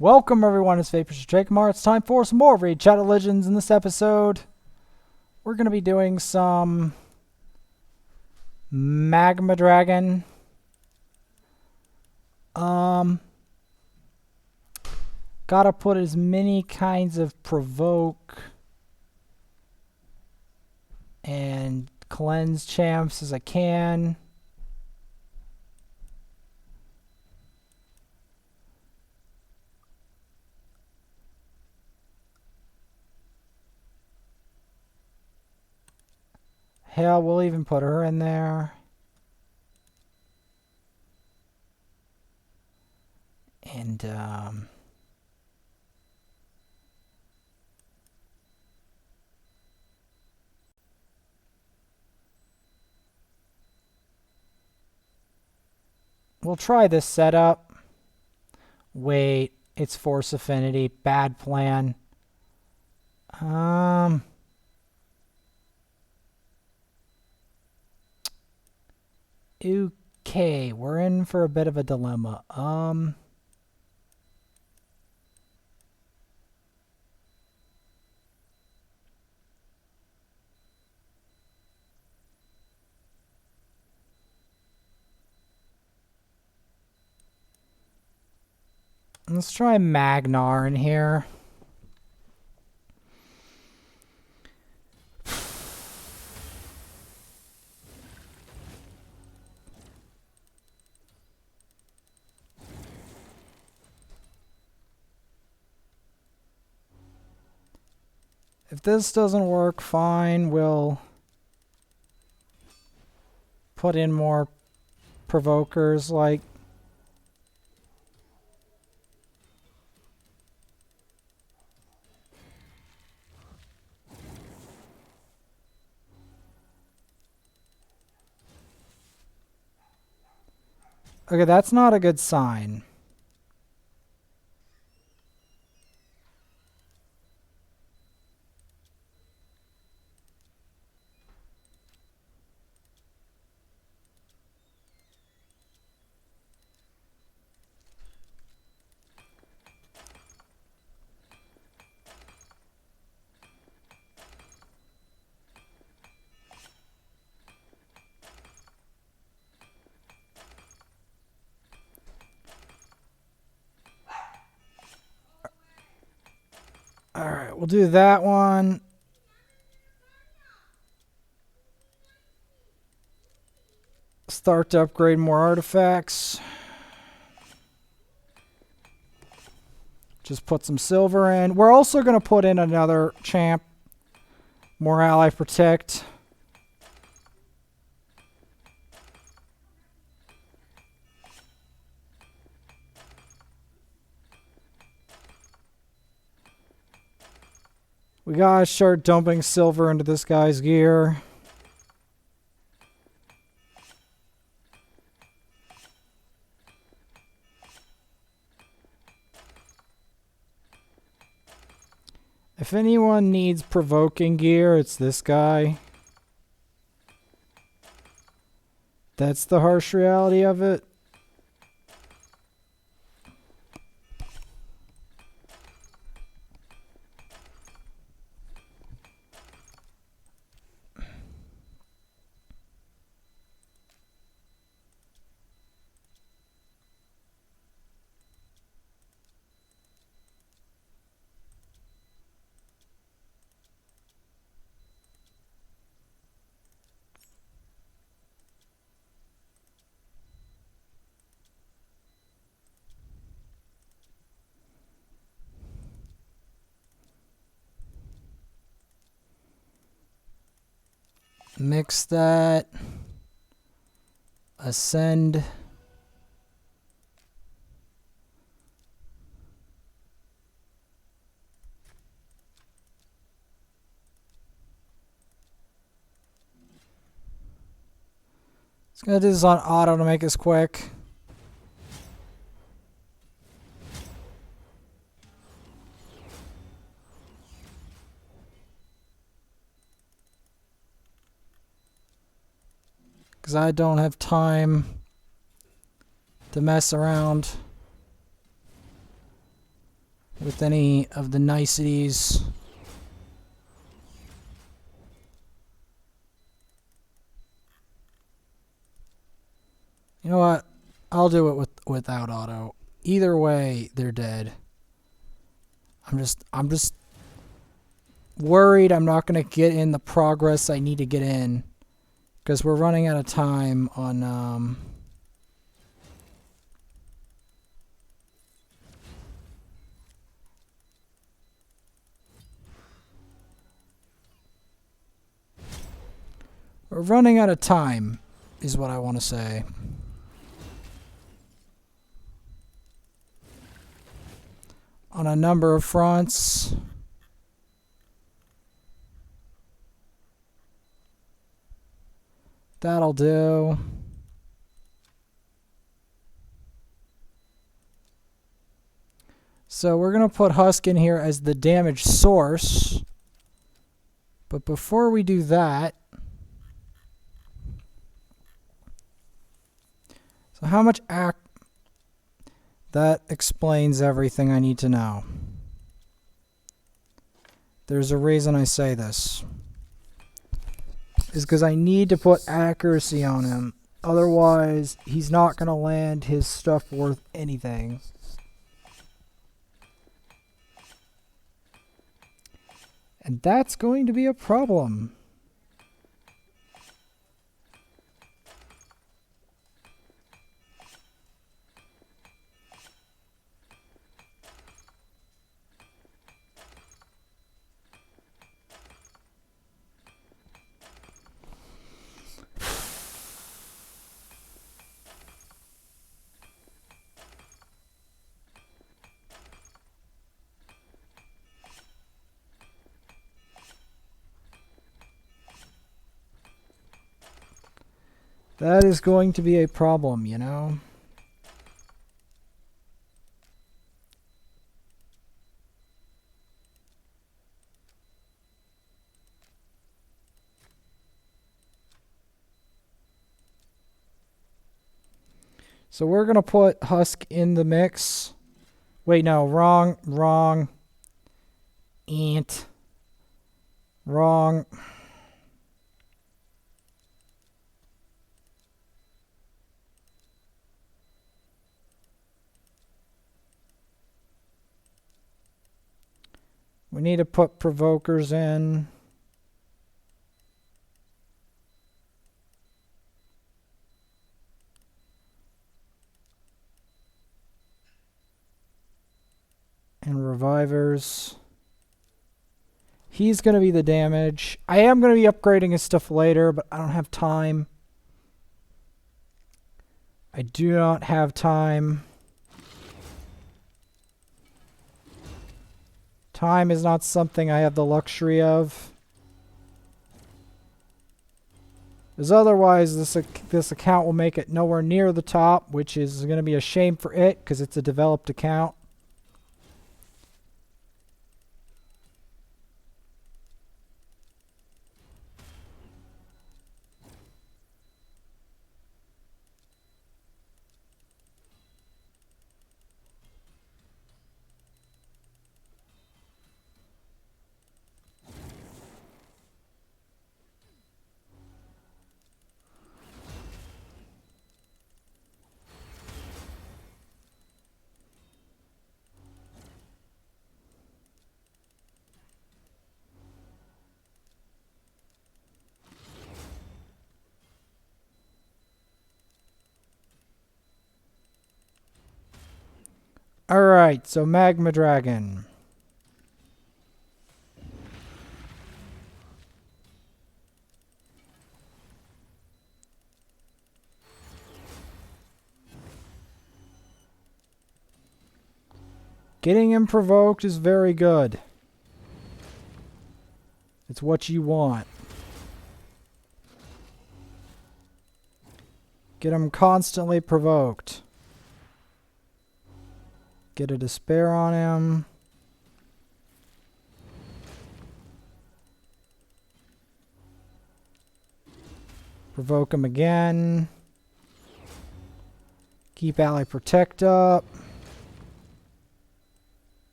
Welcome everyone, it's Vapors Hegemon. It's time for some more Raid Shadow Legends. In this episode, we're going to be doing some Magma Dragon. Gotta put as many kinds of provoke and cleanse champs as I can. Hell, we'll even put her in there. And, we'll try this setup. Wait, it's Force Affinity. Bad plan. Okay, we're in for a bit of a dilemma. Let's try Magnar in here. If this doesn't work, fine, we'll put in more provokers like okay, that's not a good sign. Alright, we'll do that one. Start to upgrade more artifacts. Just put some silver in. We're also going to put in another champ. More ally protect. We gotta start dumping silver into this guy's gear. If anyone needs provoking gear, it's this guy. That's the harsh reality of it. Mix that. Ascend. It's gonna do this on auto to make this quick. Because I don't have time to mess around. with any of the niceties. You know what? I'll do it without auto. Either way, they're dead. I'm just worried I'm not going to get in the progress I need to get in because we're running out of time on we're running out of time is what I want to say. On a number of fronts. That'll do. So we're going to put Husk in here as the damage source. But before we do that, so how much that explains everything I need to know. There's a reason I say this. Is because I need to put accuracy on him. Otherwise, he's not going to land his stuff worth anything. And that's going to be a problem. That is going to be a problem, you know? So we're going to put Husk in the mix. Wait, no, wrong. Ant. Wrong. We need to put provokers in. And revivers. He's going to be the damage. I am going to be upgrading his stuff later, but I don't have time. I do not have time. Time is not something I have the luxury of. Because otherwise, this account will make it nowhere near the top, which is going to be a shame for it, because it's a developed account. Alright, so Magma Dragon. Getting him provoked is very good. It's what you want. Get him constantly provoked. Get a despair on him. Provoke him again. Keep ally protect up.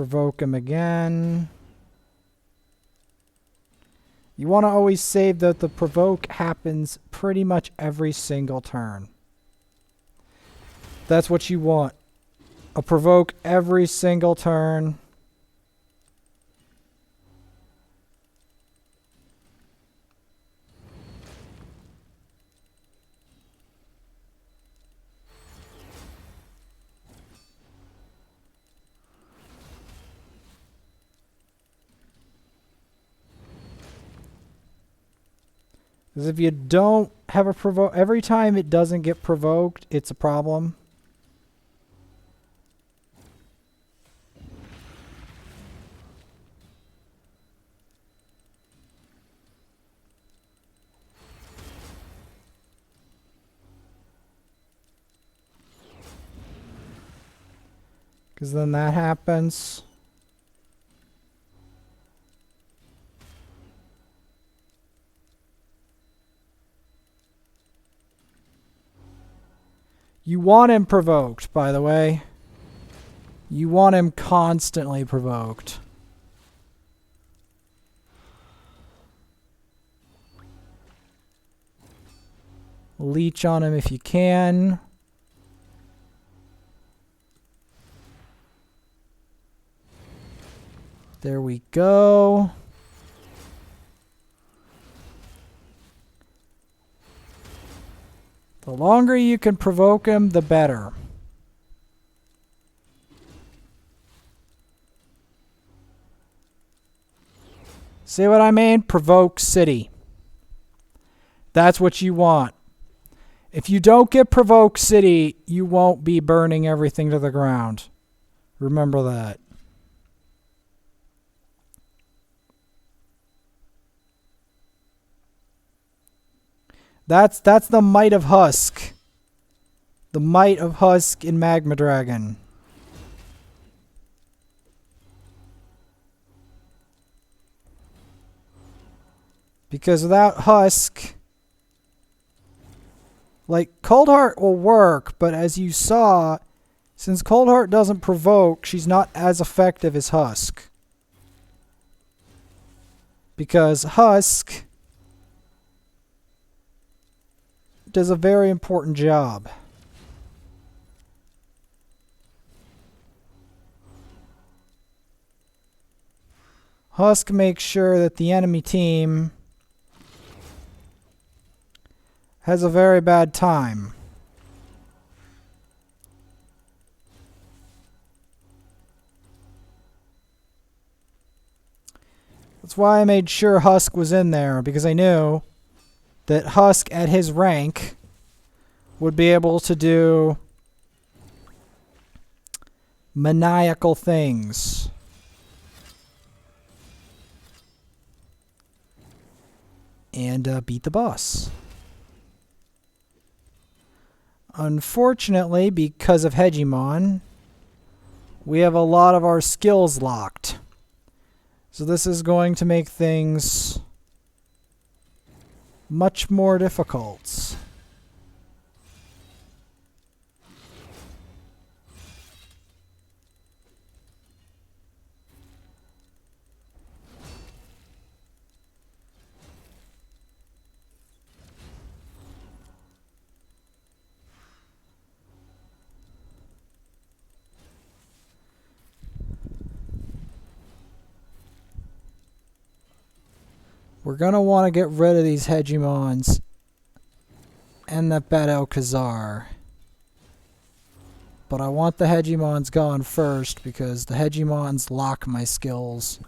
Provoke him again. You want to always save that the provoke happens pretty much every single turn. That's what you want. A provoke every single turn. Because if you don't have a provoke, every time it doesn't get provoked, it's a problem. Because then that happens. You want him provoked, by the way. You want him constantly provoked. Leech on him if you can. There we go. The longer you can provoke him, the better. See what I mean? Provoke city. That's what you want. If you don't get provoke city, you won't be burning everything to the ground. Remember that. That's the might of Husk. The might of Husk in Magma Dragon. Because without Husk, like, Coldheart will work, but as you saw, since Coldheart doesn't provoke, she's not as effective as Husk. Because Husk does a very important job. Husk makes sure that the enemy team has a very bad time. That's why I made sure Husk was in there, because I knew that Husk at his rank would be able to do maniacal things. And beat the boss. Unfortunately, because of Hegemon, we have a lot of our skills locked. So this is going to make things much more difficult. We're going to want to get rid of these Hegemons and that bad Alcazar. But I want the Hegemons gone first because the Hegemons lock my skills.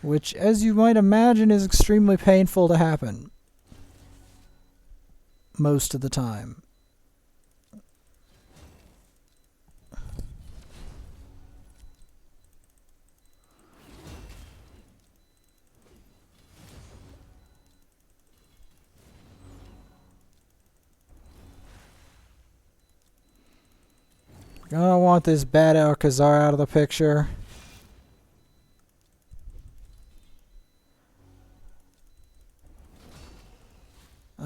Which, as you might imagine, is extremely painful to happen. Most of the time. I don't want this bad Alcazar out of the picture.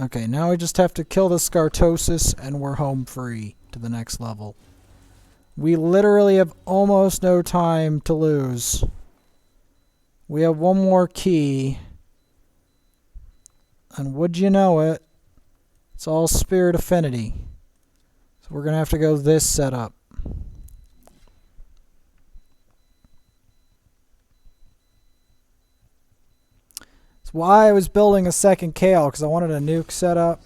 Okay, now we just have to kill the Scartosis and we're home free to the next level. We literally have almost no time to lose. We have one more key. And would you know it, it's all Spirit Affinity. So we're going to have to go this setup. That's why I was building a second Kale, because I wanted a nuke setup.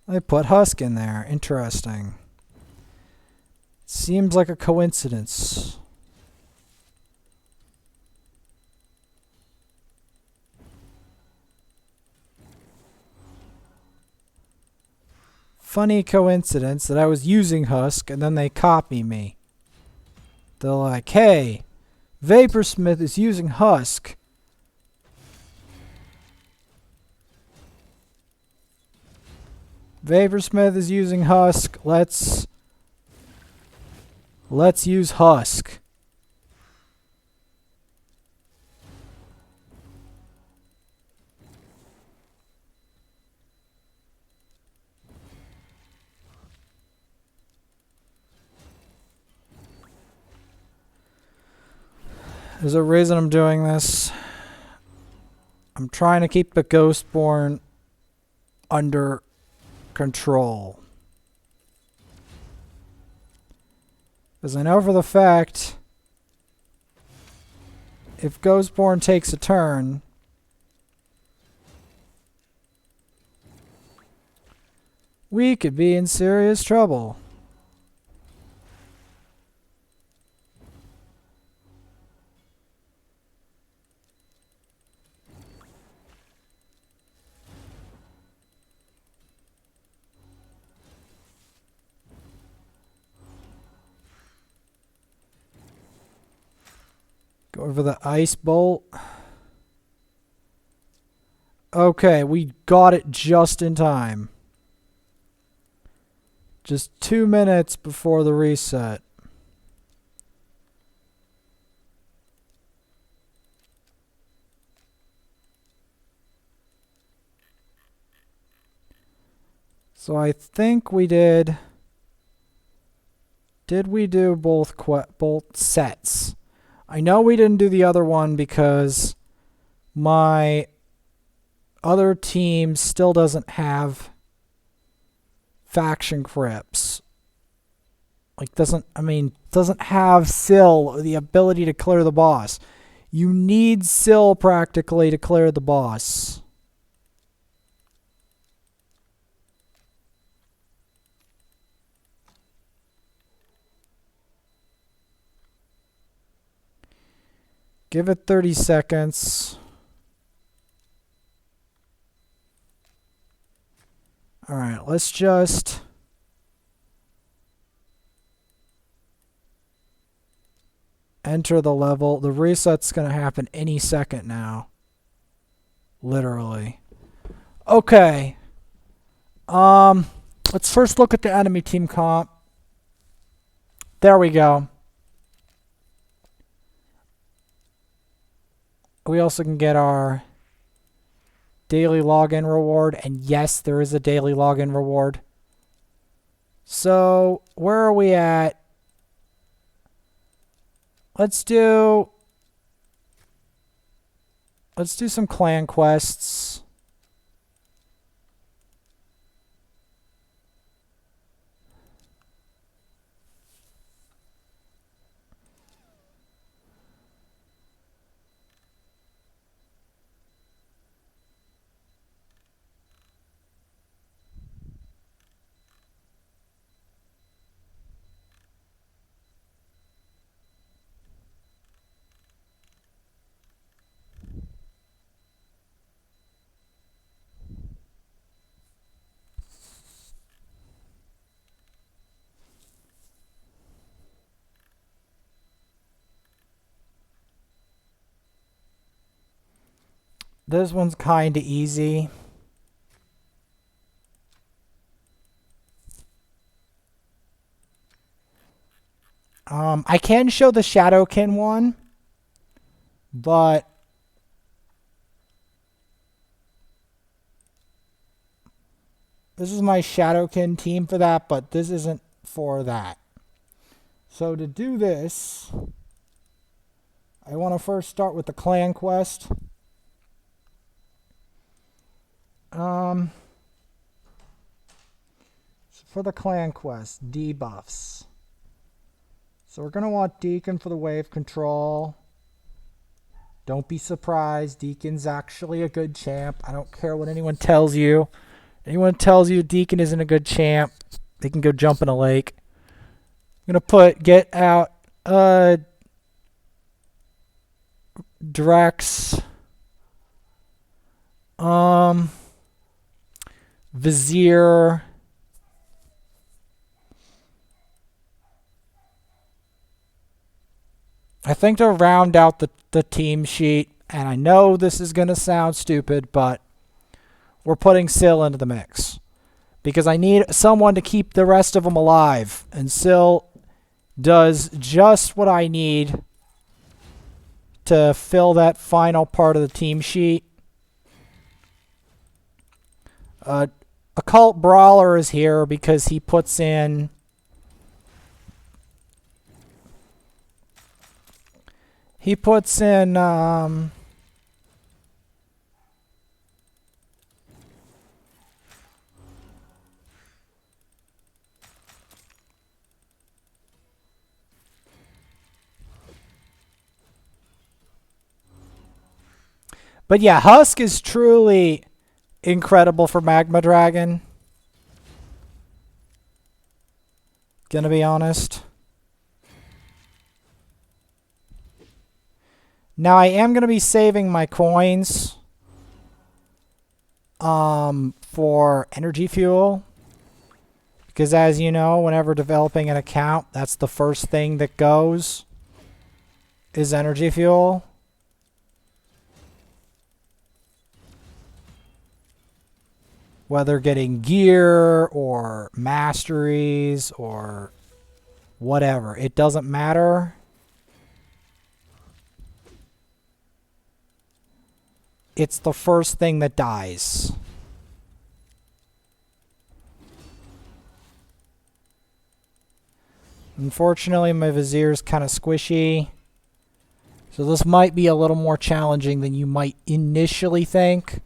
They put Husk in there. Interesting. Seems like a coincidence. Funny coincidence that I was using Husk and then they copy me. They're like, hey, Vaporsmith is using Husk. Vaporsmith is using Husk. Let's use Husk. There's a reason I'm doing this. I'm trying to keep the Ghostborn under control. Because I know for the fact, if Ghostborn takes a turn, we could be in serious trouble. Go over the ice bolt. Okay, we got it just in time. Just 2 minutes before the reset. So I think we did. Did we do both sets? I know we didn't do the other one because my other team still doesn't have faction crypts. Like doesn't have Syl or the ability to clear the boss. You need Syl practically to clear the boss. Give it 30 seconds. All right, let's just enter the level. The reset's going to happen any second now. Literally. Okay. Let's first look at the enemy team comp. There we go. We also can get our daily login reward, and yes, there is a daily login reward. So, where are we at? Let's do some clan quests. This one's kind of easy. I can show the Shadowkin one, but this is my Shadowkin team for that, but this isn't for that. So to do this, I want to first start with the clan quest. So for the clan quest, debuffs. So we're going to want Deacon for the wave control. Don't be surprised, Deacon's actually a good champ. I don't care what anyone tells you. Anyone tells you Deacon isn't a good champ, they can go jump in a lake. I'm going to get out Drex. Vizier. I think to round out the team sheet, and I know this is going to sound stupid, but we're putting Syl into the mix. Because I need someone to keep the rest of them alive. And Syl does just what I need to fill that final part of the team sheet. Occult Brawler is here because he puts in... But yeah, Husk is truly incredible for Magma Dragon. Gonna be honest. Now I am gonna be saving my coins for energy fuel. Because as you know, whenever developing an account, that's the first thing that goes is energy fuel. Whether getting gear or masteries or whatever, it doesn't matter. It's the first thing that dies. Unfortunately, my Vizier is kind of squishy. So this might be a little more challenging than you might initially think.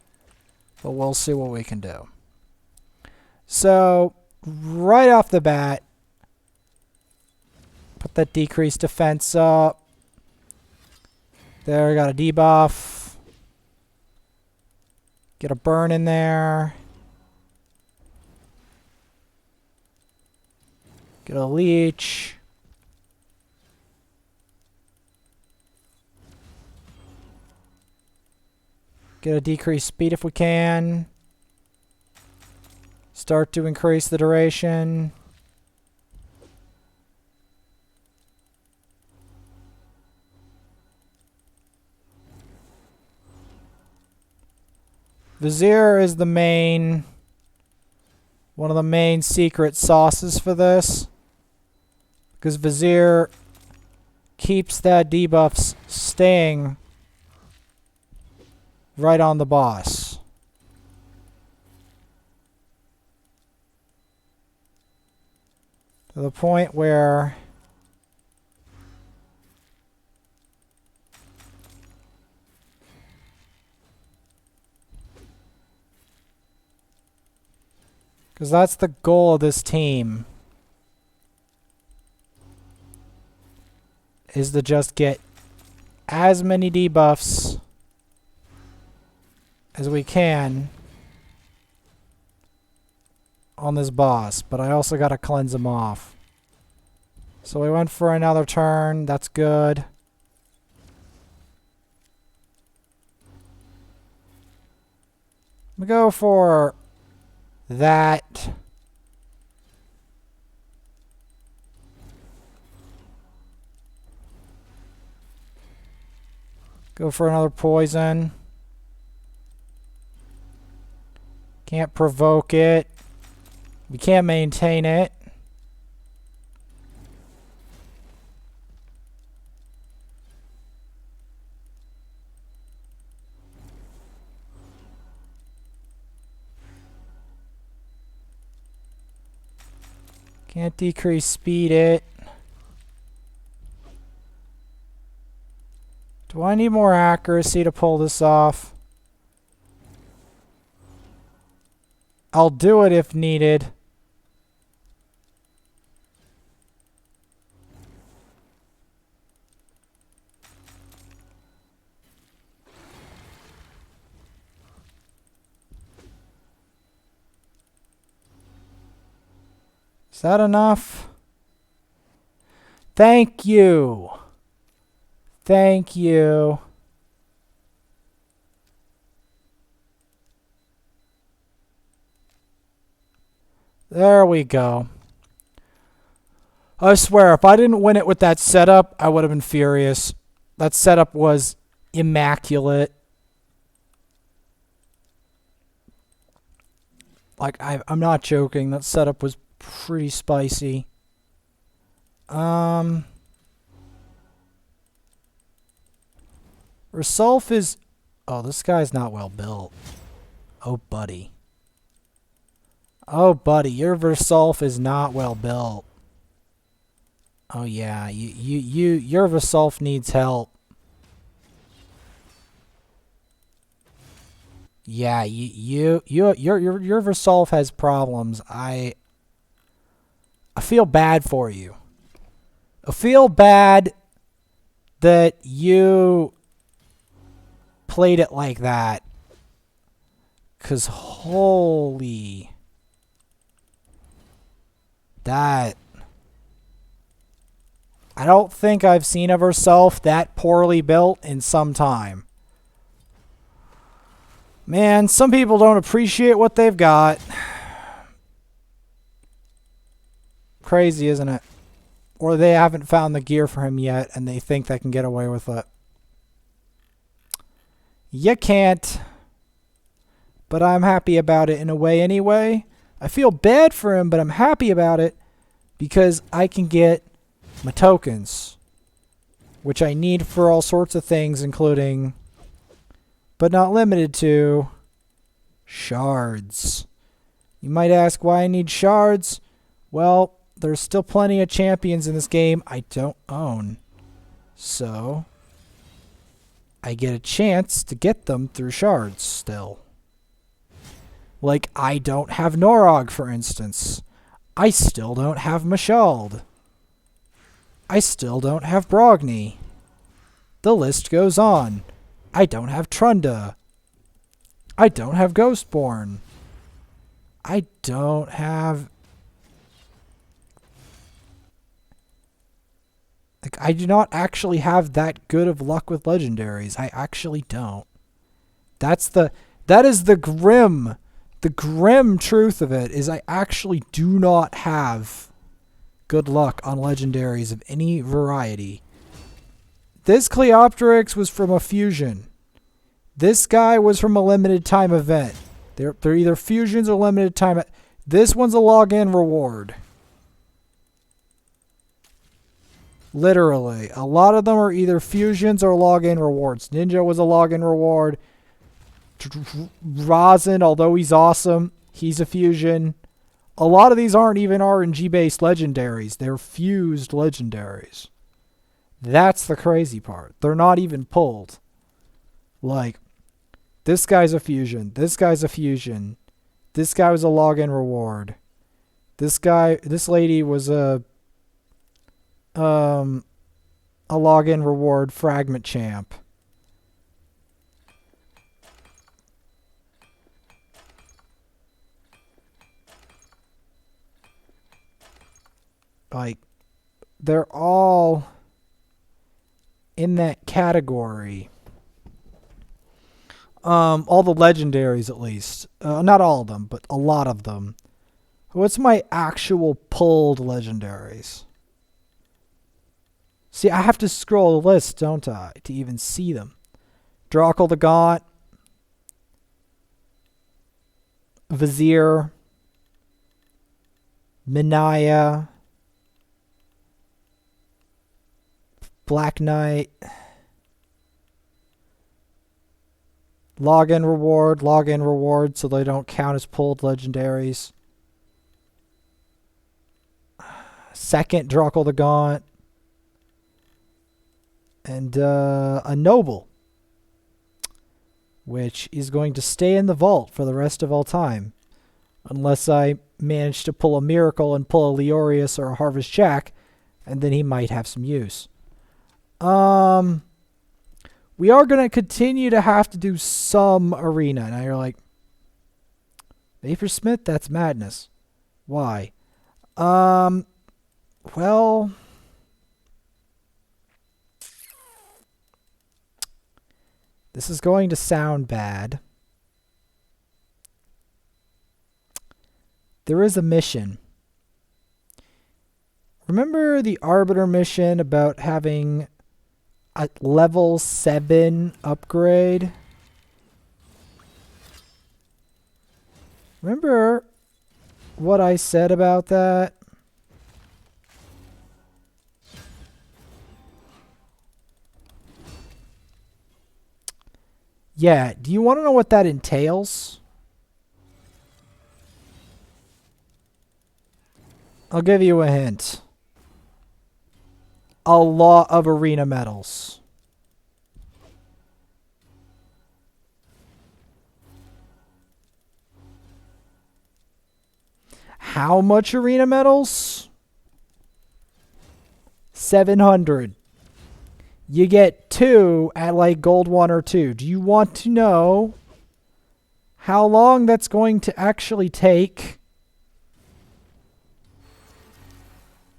But we'll see what we can do. So, right off the bat, put that decreased defense up. There, got a debuff. Get a burn in there. Get a leech. Get a decreased speed if we can. Start to increase the duration. Vizier is one of the main secret sauces for this. Because Vizier keeps that debuff staying right on the boss. To the point where because that's the goal of this team, is to just get as many debuffs as we can on this boss, but I also got to cleanse him off. So we went for another turn. That's good. We go for that. Go for another poison. Can't provoke it. We can't maintain it. Can't decrease speed it. Do I need more accuracy to pull this off? I'll do it if needed. Is that enough? Thank you. Thank you. There we go. I swear, if I didn't win it with that setup, I would have been furious. That setup was immaculate. Like, I'm not joking. That setup was pretty spicy. Resolve is... Oh, this guy's not well built. Oh, buddy. Oh, buddy, your Versolf is not well built. Oh, yeah, your Versolf needs help. Yeah, your Versolf has problems. I feel bad for you. I feel bad that you played it like that. 'Cause holy... That... I don't think I've seen of herself that poorly built in some time. Man, some people don't appreciate what they've got. Crazy, isn't it? Or they haven't found the gear for him yet and they think they can get away with it. You can't. But I'm happy about it in a way anyway. I feel bad for him, but I'm happy about it because I can get my tokens, which I need for all sorts of things, including, but not limited to, shards. You might ask why I need shards. Well, there's still plenty of champions in this game I don't own. So, I get a chance to get them through shards still. Like, I don't have Norog, for instance. I still don't have Mashald. I still don't have Brogni. The list goes on. I don't have Trunda. I don't have Ghostborn. I don't have... Like, I do not actually have that good of luck with legendaries. I actually don't. That is the grim truth of it, is I actually do not have good luck on legendaries of any variety. This Cleopteryx was from a fusion. This guy was from a limited time event. They're either fusions or limited time. This one's a login reward. Literally. A lot of them are either fusions or login rewards. Ninja was a login reward. Rosin, although he's awesome, he's a fusion. A lot of these aren't even RNG-based legendaries. They're fused legendaries. That's the crazy part. They're not even pulled. Like, this guy's a fusion. This guy's a fusion. This guy was a login reward. This lady was a login reward fragment champ. Like, they're all in that category. All the legendaries, at least. Not all of them, but a lot of them. What's my actual pulled legendaries? See, I have to scroll the list, don't I, to even see them. Drakul the Gaunt. Vizier. Minaya. Black Knight. Login reward, so they don't count as pulled legendaries. second Druckle the Gaunt, and a Noble, which is going to stay in the vault for the rest of all time, unless I manage to pull a miracle and pull a Leorius or a Harvest Jack, and then he might have some use. We are going to continue to have to do some arena. Now you're like, Vaporsmith, that's madness. Why? Well, this is going to sound bad. There is a mission. Remember the Arbiter mission about having a level 7 upgrade? Remember what I said about that? Yeah, do you want to know what that entails? I'll give you a hint. A lot of arena medals. How much arena medals? 700. You get 2 at like gold 1 or 2. Do you want to know how long that's going to actually take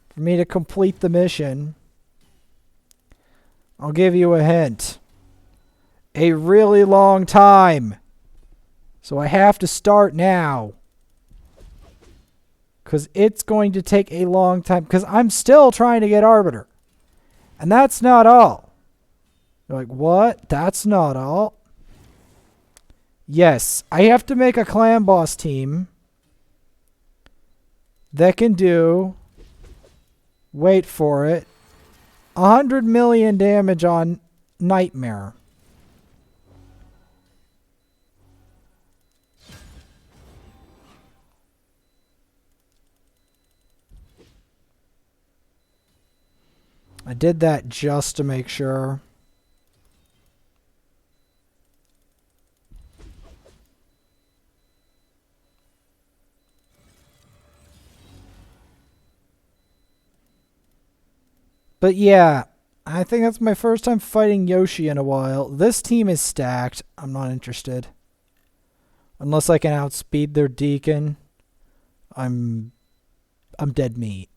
for me to complete the mission? I'll give you a hint. A really long time. So I have to start now. Because it's going to take a long time. Because I'm still trying to get Arbiter. And that's not all. You're like, what? That's not all? Yes, I have to make a clan boss team that can do, wait for it, 100 million damage on Nightmare. I did that just to make sure. But yeah, I think that's my first time fighting Yoshi in a while. This team is stacked. I'm not interested. Unless I can outspeed their Deacon, I'm dead meat.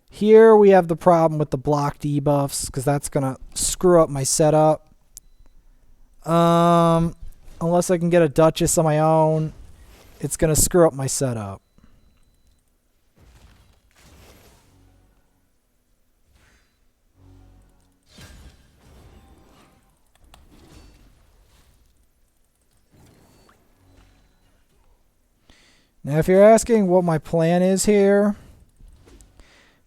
Here we have the problem with the block debuffs, because that's going to screw up my setup. Unless I can get a Duchess on my own, it's going to screw up my setup. Now, if you're asking what my plan is here,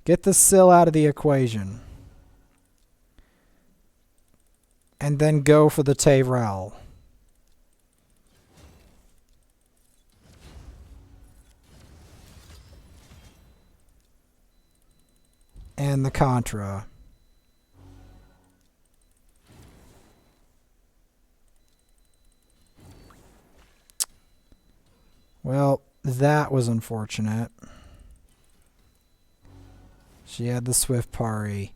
get the Sill out of the equation. And then go for the Tyrell. And the Contra. Well, that was unfortunate. She had the Swift Parry.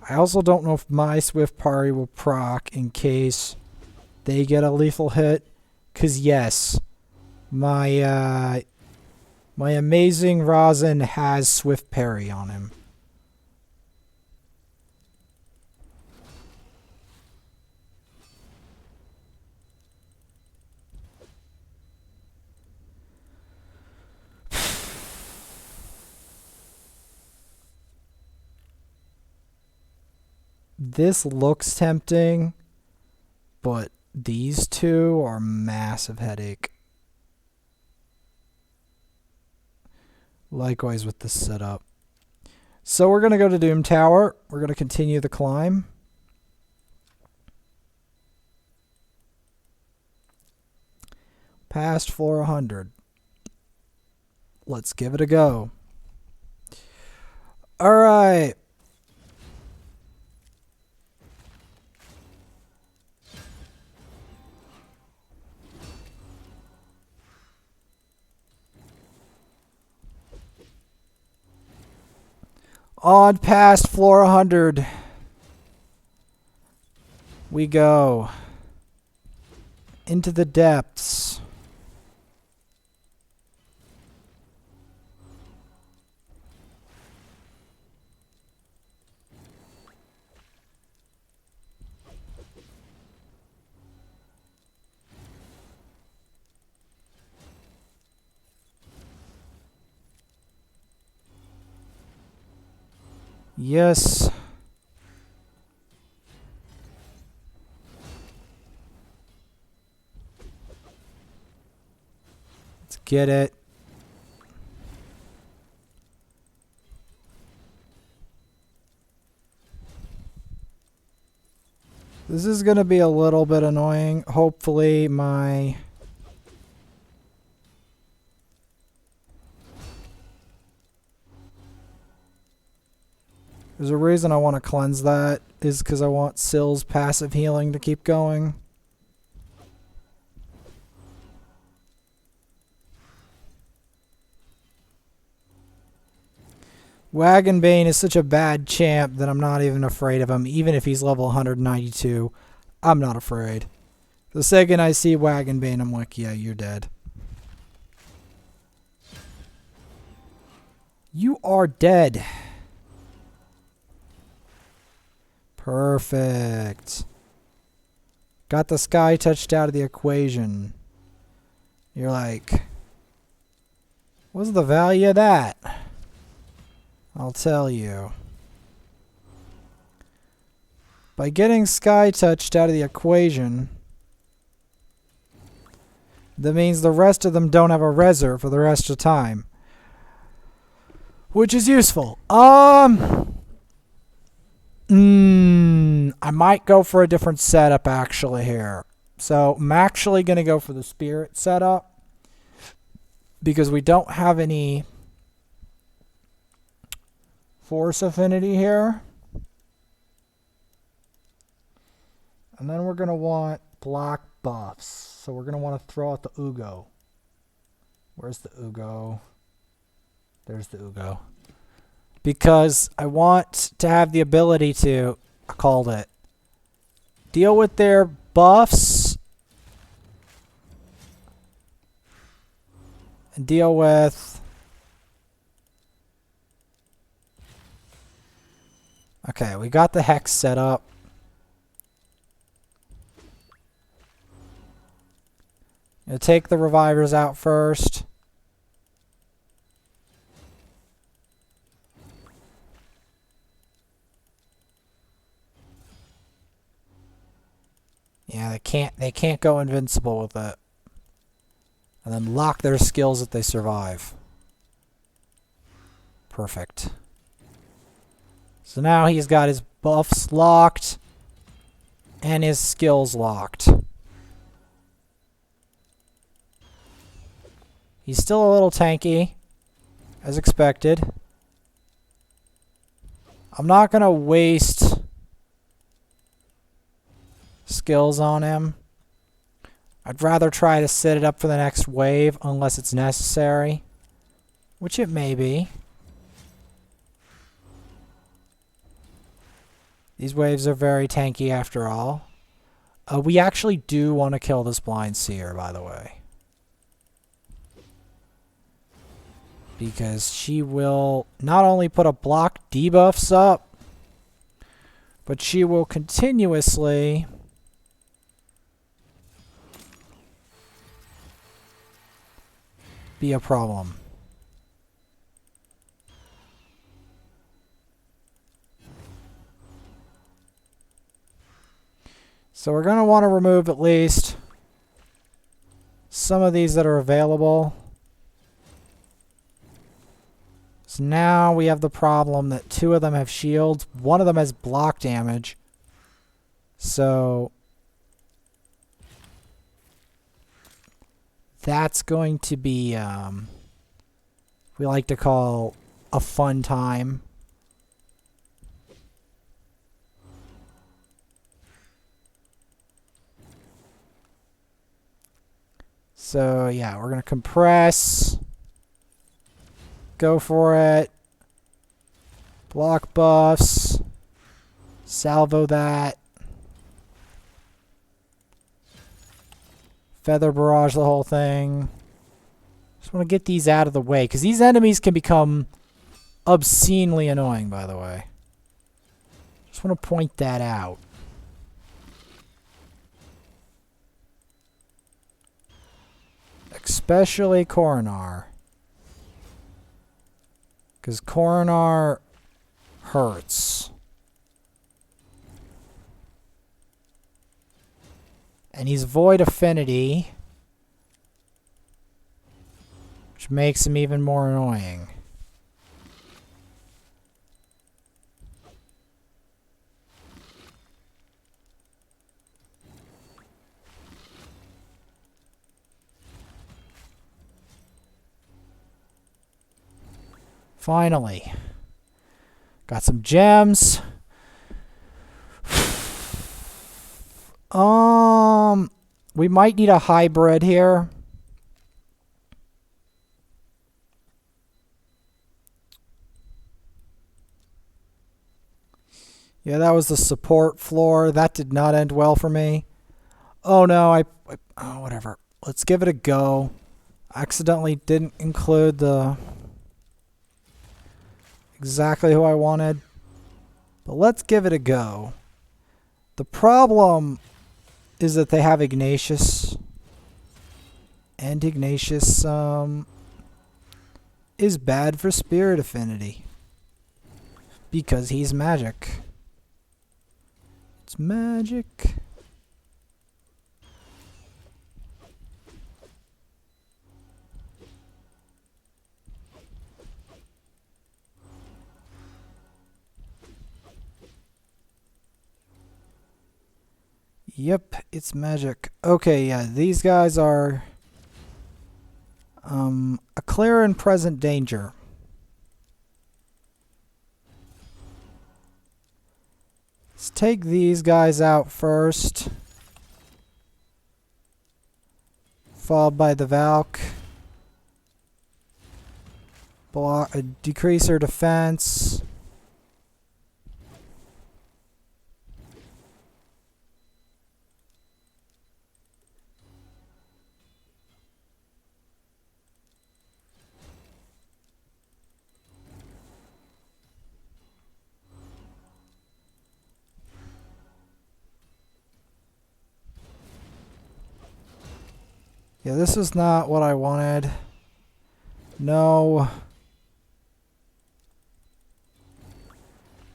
I also don't know if my Swift Parry will proc in case they get a lethal hit. Because yes, my amazing Rosin has Swift Parry on him. This looks tempting, but these two are a massive headache. Likewise with the setup. So we're going to go to Doom Tower. We're going to continue the climb. Past floor 100. Let's give it a go. Alright. On past floor 100. We go. Into the depths. Yes. Let's get it. This is going to be a little bit annoying. Hopefully my... There's a reason I want to cleanse that, is because I want Sill's passive healing to keep going. Wagonbane is such a bad champ that I'm not even afraid of him. Even if he's level 192, I'm not afraid. The second I see Wagonbane, I'm like, yeah, you're dead. You are dead. Perfect. Got the sky touched out of the equation. You're like, what's the value of that? I'll tell you. By getting sky touched out of the equation, that means the rest of them don't have a reser for the rest of the time. Which is useful. I might go for a different setup actually here. So I'm actually going to go for the spirit setup because we don't have any force affinity here. And then we're going to want block buffs. So we're going to want to throw out the Ugo. Where's the Ugo? There's the Ugo. Because I want to have the ability to, I called it, deal with their buffs and deal with, okay, we got the hex set up. I'll take the revivers out first. Yeah, they can't go invincible with it. And then lock their skills if they survive. Perfect. So now he's got his buffs locked and his skills locked. He's still a little tanky, as expected. I'm not going to waste skills on him. I'd rather try to set it up for the next wave unless it's necessary, which it may be. These waves are very tanky after all. We actually do want to kill this Blind Seer, by the way, because she will not only put a block debuffs up, but she will continuously be a problem. So we're going to want to remove at least some of these that are available. So now we have the problem that two of them have shields. One of them has block damage. So that's going to be, we like to call a fun time So yeah, we're gonna compress. Go for it. Block buffs. Salvo that. Feather barrage the whole thing. Just want to get these out of the way, because these enemies can become obscenely annoying, by the way. Just want to point that out. Especially Coronar. Because Coronar hurts. And he's void affinity, which makes him even more annoying. Finally. Got some gems. We might need a hybrid here. Yeah, that was the support floor. That did not end well for me. Oh no, oh, whatever. Let's give it a go. I accidentally didn't include the exactly who I wanted. But let's give it a go. The problem is that they have Ignatius. And Ignatius is bad for spirit affinity. Because he's magic. It's magic. Yep, it's magic. Okay, yeah, these guys are a clear and present danger. Let's take these guys out first. Followed by the Valk. Decrease her defense. Yeah, this is not what I wanted. No.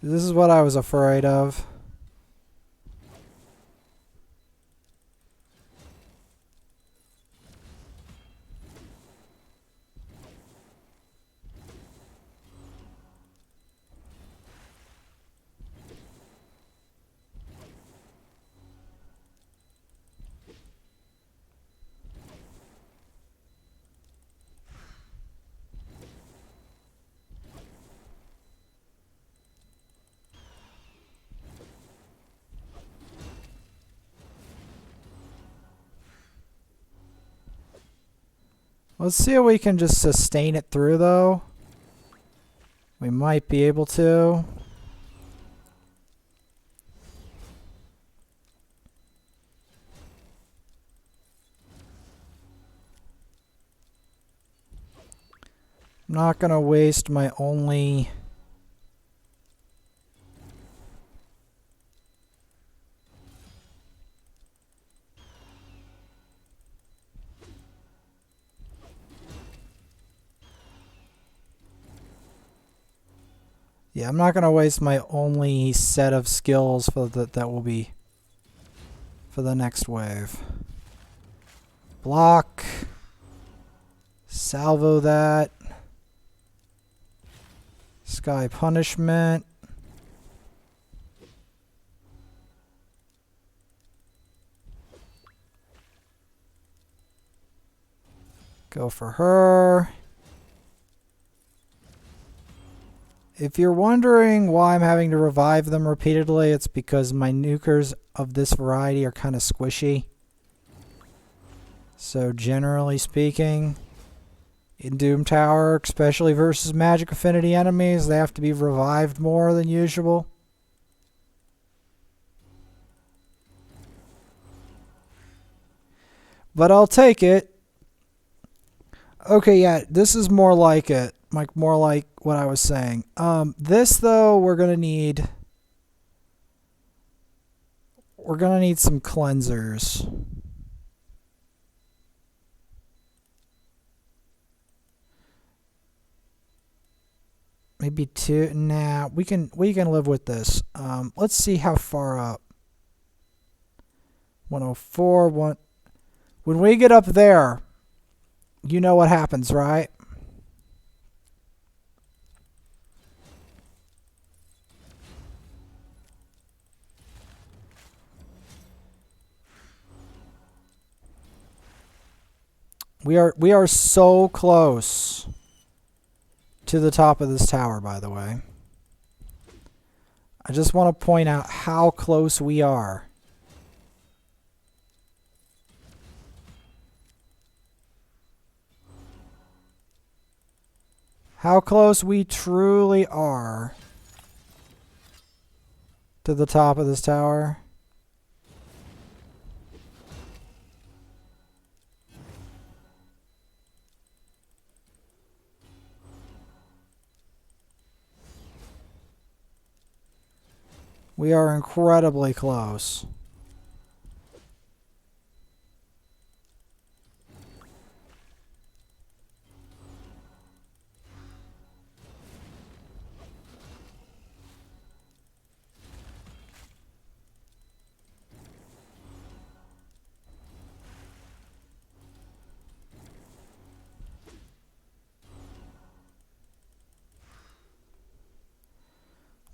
This is what I was afraid of. Let's see if we can just sustain it through, though. We might be able to. I'm not gonna waste my only... Yeah, I'm not going to waste my only set of skills for that will be for the next wave. Block. Salvo that. Sky Punishment. Go for her. If you're wondering why I'm having to revive them repeatedly, it's because my nukers of this variety are kind of squishy. So generally speaking, in Doom Tower, especially versus magic affinity enemies, they have to be revived more than usual. But I'll take it. Okay, yeah, this is more like it. Like more like what I was saying. This though, we're gonna need some cleansers. Maybe 2. Nah, we can live with this. Let's see how far up. 104. When we get up there, you know what happens, right? We are so close to the top of this tower, by the way. I just want to point out how close we are. How close we truly are to the top of this tower. We are incredibly close.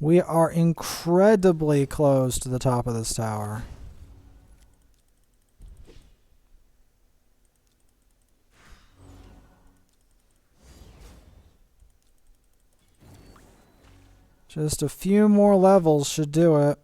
We are incredibly close to the top of this tower. Just a few more levels should do it.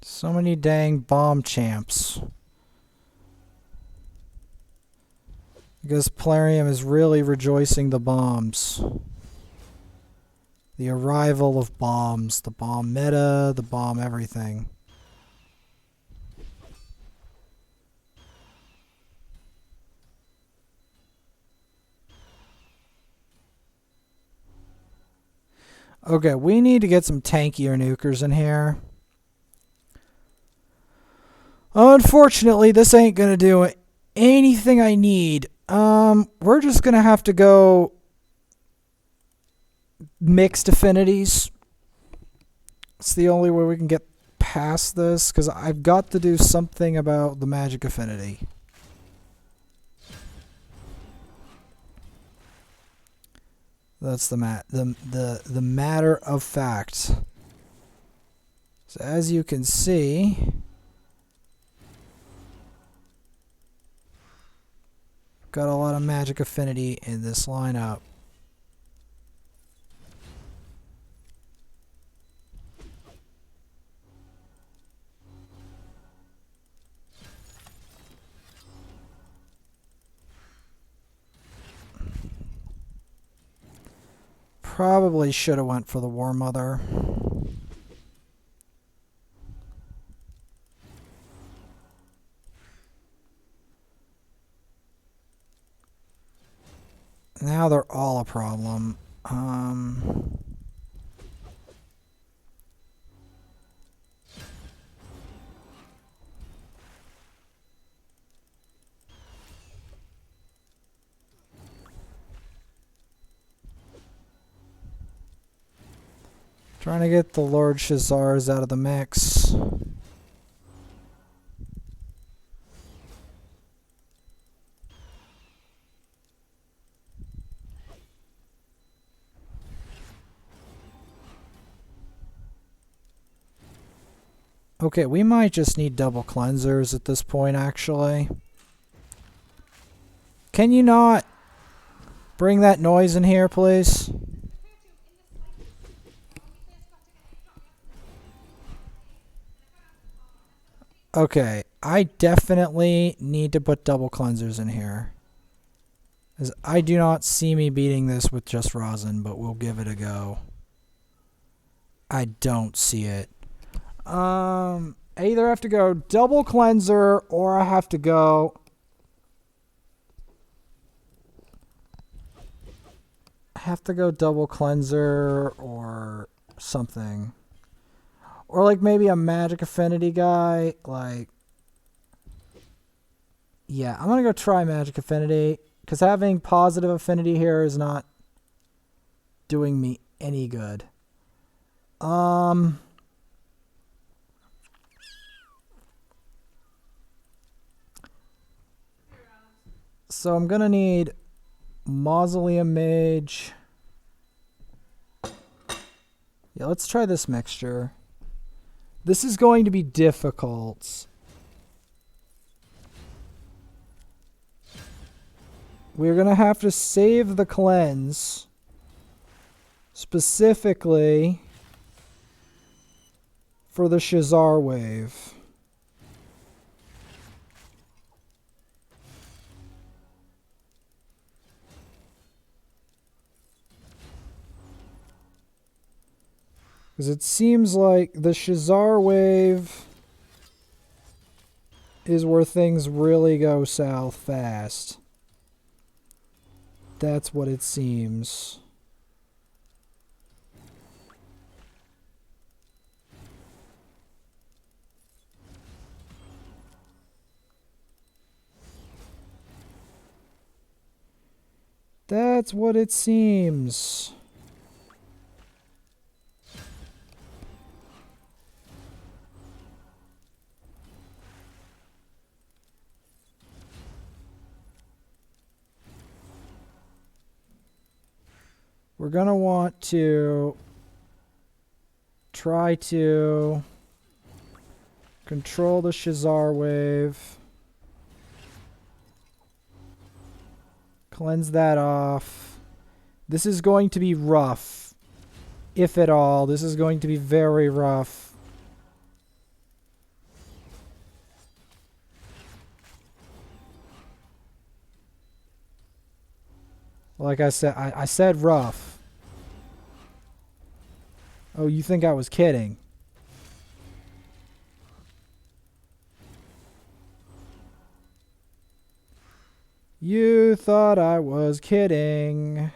So many dang bomb champs. Because Plarium is really rejoicing the bombs. The arrival of bombs. The bomb meta, the bomb everything. Okay, we need to get some tankier nukers in here. Unfortunately, this ain't gonna do anything I need. We're just gonna have to go mixed affinities. It's the only way we can get past this, because I've got to do something about the magic affinity. That's the matter of fact. So as you can see, got a lot of magic affinity in this lineup. Probably should have went for the War Mother. Now they're all a problem. Trying to get the Lord Shazars out of the mix. Okay, we might just need double cleansers at this point, actually. Can you not bring that noise in here, please? Okay, I definitely need to put double cleansers in here. As I do not see me beating this with just rosin, but we'll give it a go. I don't see it. I either have to go double cleanser or I have to go double cleanser or something. Or like maybe a magic affinity guy. Like, yeah, I'm going to go try magic affinity. Because having positive affinity here is not doing me any good. So I'm going to need Mausoleum Mage. Yeah, let's try this mixture. This is going to be difficult. We're going to have to save the cleanse. Specifically for the Shazar wave. Because it seems like the Shazar wave is where things really go south fast. That's what it seems. That's what it seems. We're going to want to try to control the Shazar wave. Cleanse that off. This is going to be rough. If at all. This is going to be very rough. Like I said, I said rough. Oh, you think I was kidding? You thought I was kidding.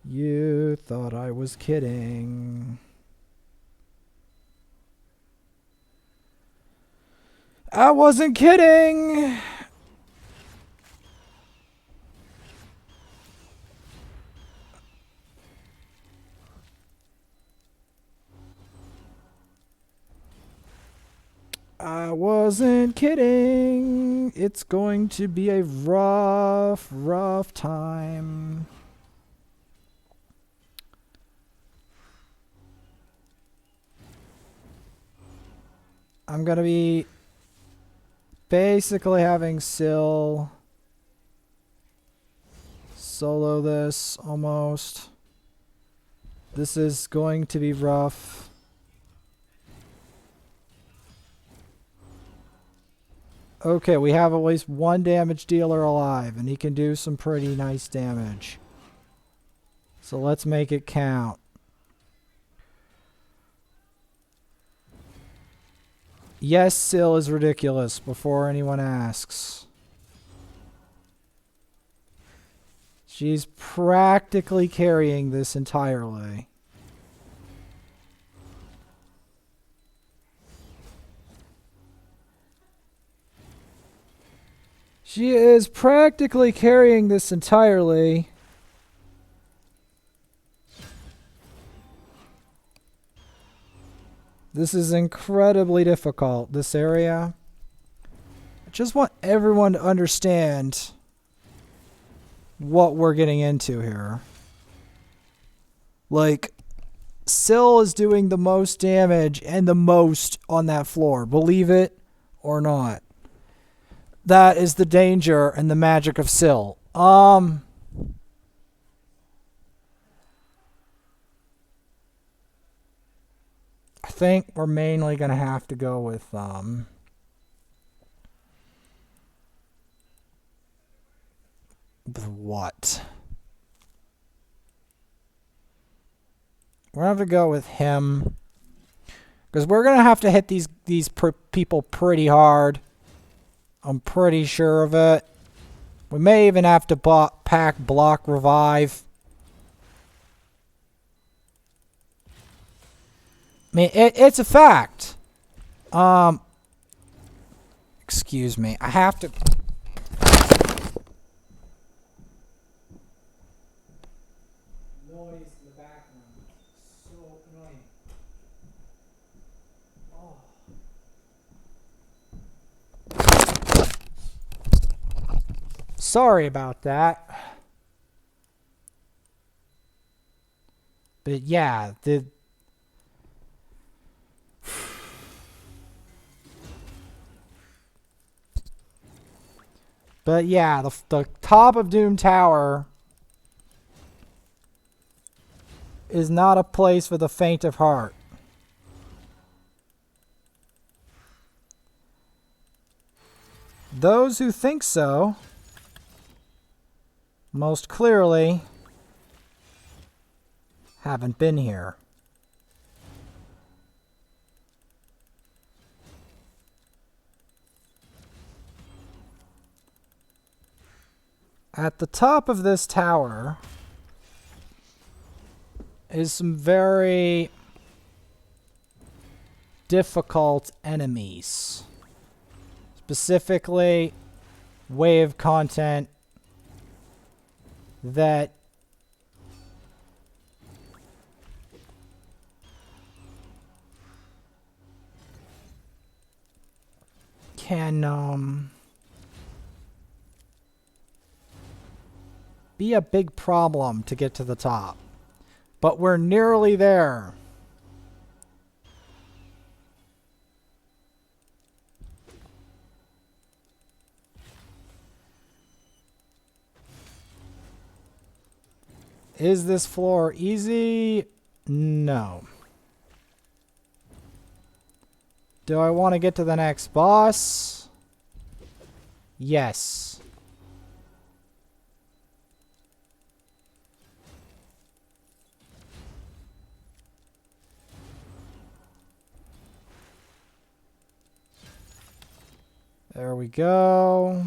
You thought I was kidding. I wasn't kidding! I wasn't kidding. It's going to be a rough, rough time. I'm going to be basically having Syl solo this almost. This is going to be rough. Okay, we have at least one damage dealer alive, and he can do some pretty nice damage. So let's make it count. Yes, Syl is ridiculous, before anyone asks. She's practically carrying this entirely. She is practically carrying this entirely. This is incredibly difficult, this area. I just want everyone to understand what we're getting into here. Like, Syl is doing the most damage and the most on that floor. Believe it or not. That is the danger and the magic of Syl. I think we're mainly going to have to go with what? We're going to have to go with him. Because we're going to have to hit these people pretty hard. I'm pretty sure of it. We may even have to pack block revive. I mean, it's a fact. Excuse me. I have to... Noise in the background. So annoying. Oh. Sorry about that. But yeah, But yeah, the top of Doom Tower is not a place for the faint of heart. Those who think so, most clearly, haven't been here. At the top of this tower is some very difficult enemies. Specifically, wave content that can be a big problem to get to the top. But we're nearly there. Is this floor easy? No. Do I want to get to the next boss? Yes. There we go.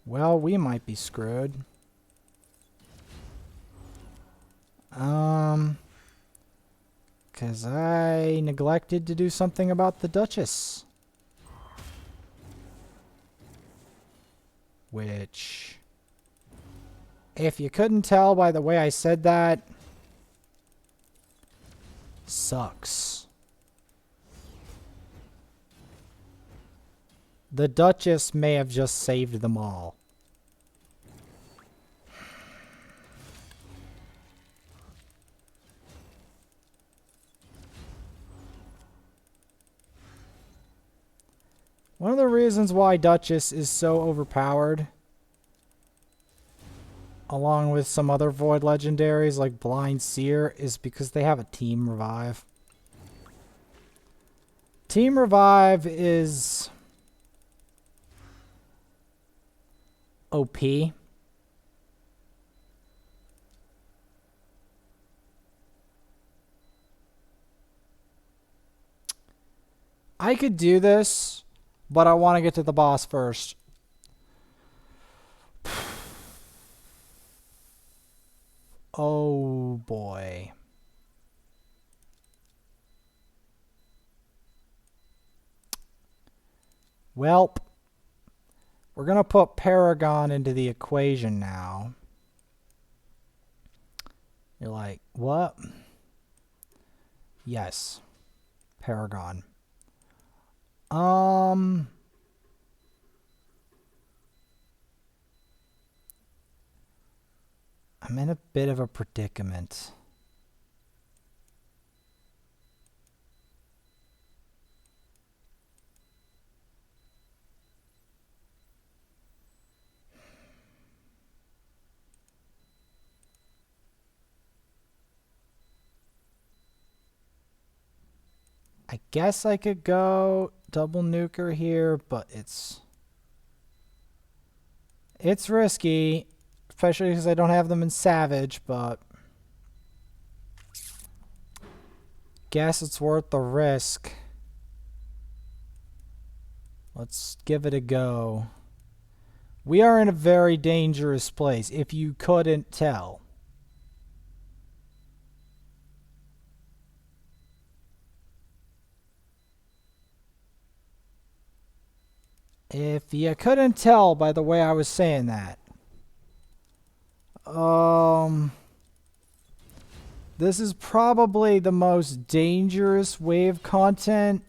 Well, we might be screwed. Because I neglected to do something about the Duchess. Which, if you couldn't tell by the way I said that, sucks. The Duchess may have just saved them all. One of the reasons why Duchess is so overpowered, along with some other Void legendaries like Blind Seer, is because they have a Team Revive. Team Revive is OP. I could do this, but I want to get to the boss first. Oh boy. Welp. We're going to put Paragon into the equation now. You're like, what? Yes. Paragon. I'm in a bit of a predicament. I guess I could go double nuker here, but it's risky, especially because I don't have them in Savage, but guess it's worth the risk. Let's give it a go. We are in a very dangerous place, if you couldn't tell. If you couldn't tell by the way I was saying that. This is probably the most dangerous wave content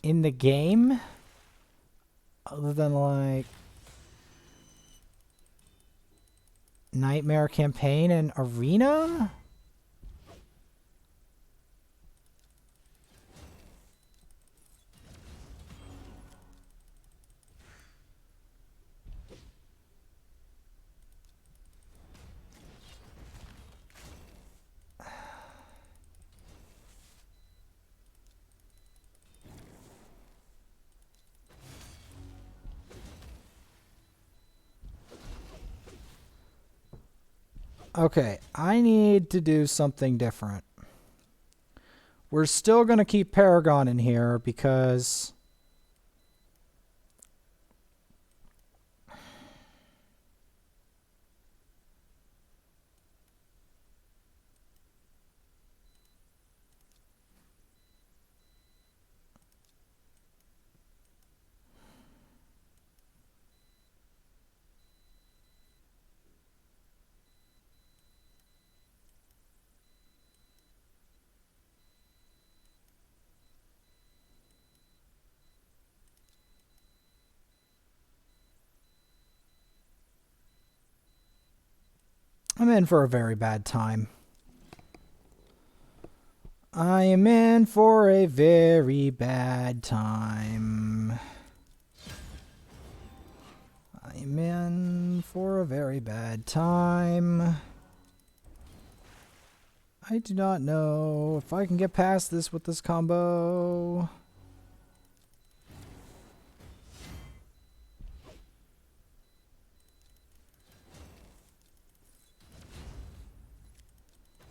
in the game. Other than like Nightmare Campaign and Arena? Okay, I need to do something different. We're still going to keep Paragon in here because I'm in for a very bad time. I am in for a very bad time. I am in for a very bad time. I do not know if I can get past this with this combo.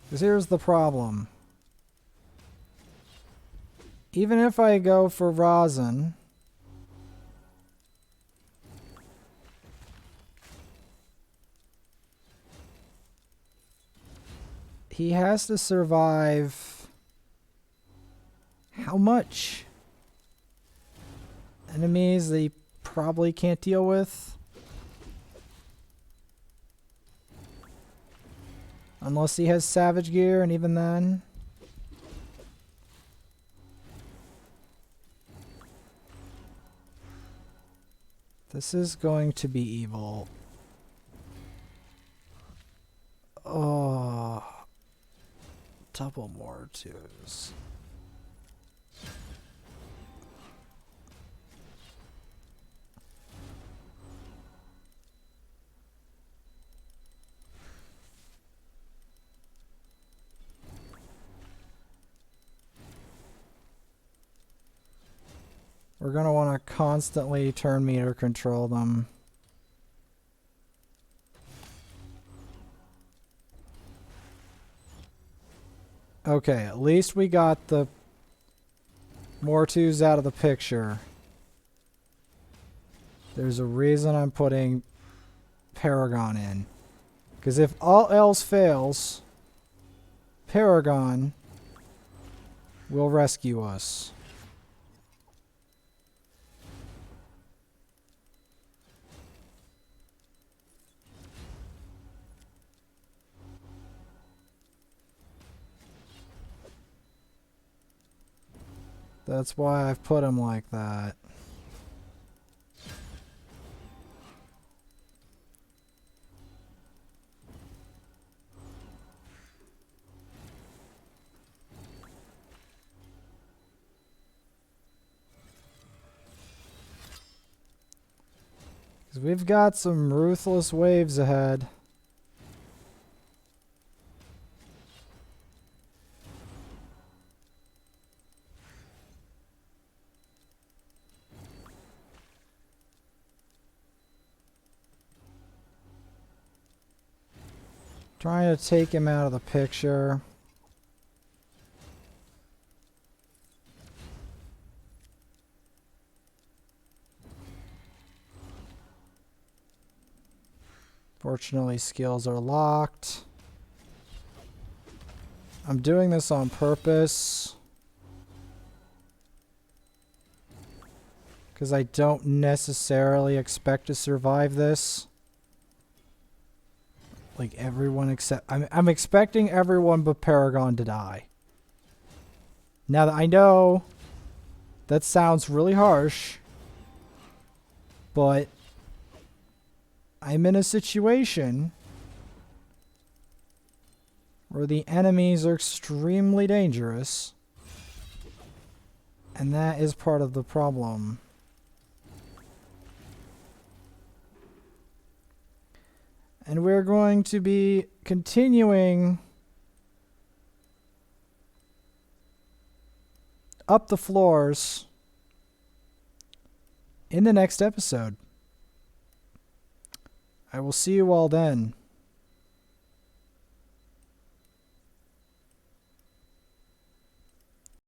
Because here's the problem. Even if I go for Rosin, he has to survive how much? Enemies that he probably can't deal with? Unless he has Savage Gear, and even then. This is going to be evil. Oh. Double more twos. We're going to want to constantly turn meter control them. Okay, at least we got the more twos out of the picture. There's a reason I'm putting Paragon in. Because if all else fails, Paragon will rescue us. That's why I've put him like that. Because we've got some ruthless waves ahead. Trying to take him out of the picture. Fortunately, skills are locked. I'm doing this on purpose. Because I don't necessarily expect to survive this. Like everyone except... I'm expecting everyone but Paragon to die. Now that I know that sounds really harsh, but I'm in a situation where the enemies are extremely dangerous, and that is part of the problem. And we're going to be continuing up the floors in the next episode. I will see you all then.